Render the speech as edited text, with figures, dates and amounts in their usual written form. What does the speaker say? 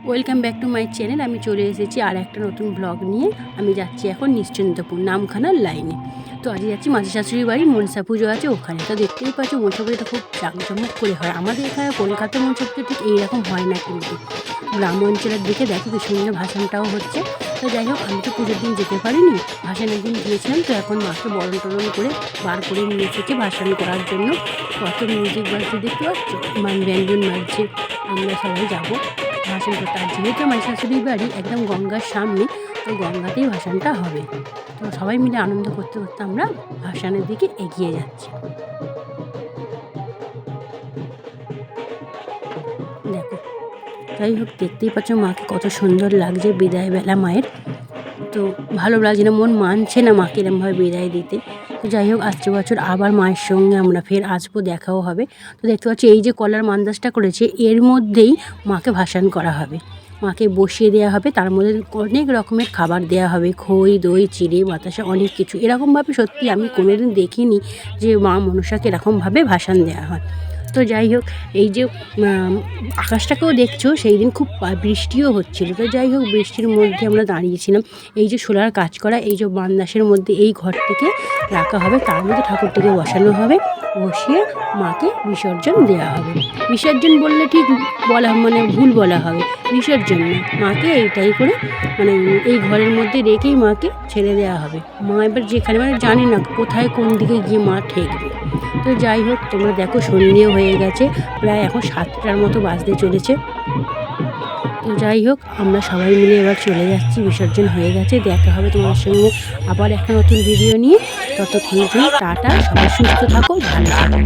Welcome back to my channel. আমি চলে এসেছি আর একটা নতুন ব্লগ নিয়ে। আমি যাচ্ছি এখন নিশ্চিন্তপুর নামখানার লাইনে। তো আজ যাচ্ছি মাঝি শাশুড়ির বাড়ি, মনসা পুজো আছে ওখানে। তো দেখতেই পাচ্ছ মনসা পুজোটা খুব জাঁকজমক করে হয়। আমাদের এখানে কলকাতার মনসা পুজো ঠিক এইরকম হয় না, কিন্তু গ্রাম অঞ্চলের দিকে দেখো কি সুন্দর ভাসানটাও হচ্ছে। তো যাই হোক, আমি তো পুজোর দিন যেতে পারিনি, ভাসানের দিন গিয়েছিলাম। তো এখন মাকে বরণ টরণ করে বার করে নিয়ে এসেছি ভাসান করার জন্য। কত মিউজিক বাজছে দেখতে পাচ্ছ, ব্যঞ্জন বাজছে। আমরা সবাই যাবো ভাসান করতে। আর যেহেতু আমার শাশুড়ির বাড়ি একদম গঙ্গার সামনে, তো গঙ্গাতেই ভাসানটা হবে। তো সবাই মিলে আনন্দ করতে করতে আমরা ভাসানের দিকে এগিয়ে যাচ্ছি। দেখো, যাই হোক, দেখতেই পাচ্ছ মাকে কত সুন্দর লাগছে বিদায়বেলা মায়ের। তো ভালো লাগছে না, মন মানছে না মাকে এরমভাবে বিদায় দিতে। তো যাই হোক, আসছে বছর আবার মায়ের সঙ্গে আমরা ফের আসবো, দেখাও হবে। তো দেখতে পাচ্ছি এই যে কলার মান্দাজটা করেছে, এর মধ্যেই মাকে ভাসান করা হবে। মাকে বসিয়ে দেওয়া হবে, তার মধ্যে অনেক রকমের খাবার দেওয়া হবে, খই দই চিড়ে বাতাসা অনেক কিছু। এরকমভাবে সত্যি আমি কোনোদিন দেখিনি যে মা মনসাকে এরকমভাবে ভাসান দেওয়া হয়। তো যাই হোক, এই যে আকাশটাকেও দেখছো, সেই দিন খুব বৃষ্টিও হচ্ছিল। তো যাই হোক, বৃষ্টির মধ্যে আমরা দাঁড়িয়েছিলাম। এই যে সোলার কাজ করা, এই যে বান্দাসের মধ্যে এই ঘরটিকে রাখা হবে, তার মধ্যে ঠাকুরটিকে বসানো হবে, বসিয়ে মাকে বিসর্জন দেওয়া হবে। বিসর্জন বললে ঠিক ভুল বলা হবে, বিসর্জন না, মাকে এইটাই করে এই ঘরের মধ্যে রেখেই মাকে ছেড়ে দেওয়া হবে। মা এবার যেখানে জানি না কোথায় কোন দিকে গিয়ে মা ঠেকবে। তো যাই হোক, তোমরা দেখো সন্ধ্যেও হয়ে গেছে, প্রায় এখন 7টার মতো বাজতে চলেছে। তো যাই হোক, আমরা সবাই মিলে এবার চলে যাচ্ছি, বিসর্জন হয়ে গেছে। দেখা হবে তোমার সঙ্গে আবার একটা নতুন ভিডিও নিয়ে। ততক্ষণ টাটা, সবাই সুস্থ থাকো, ভালো থাকো।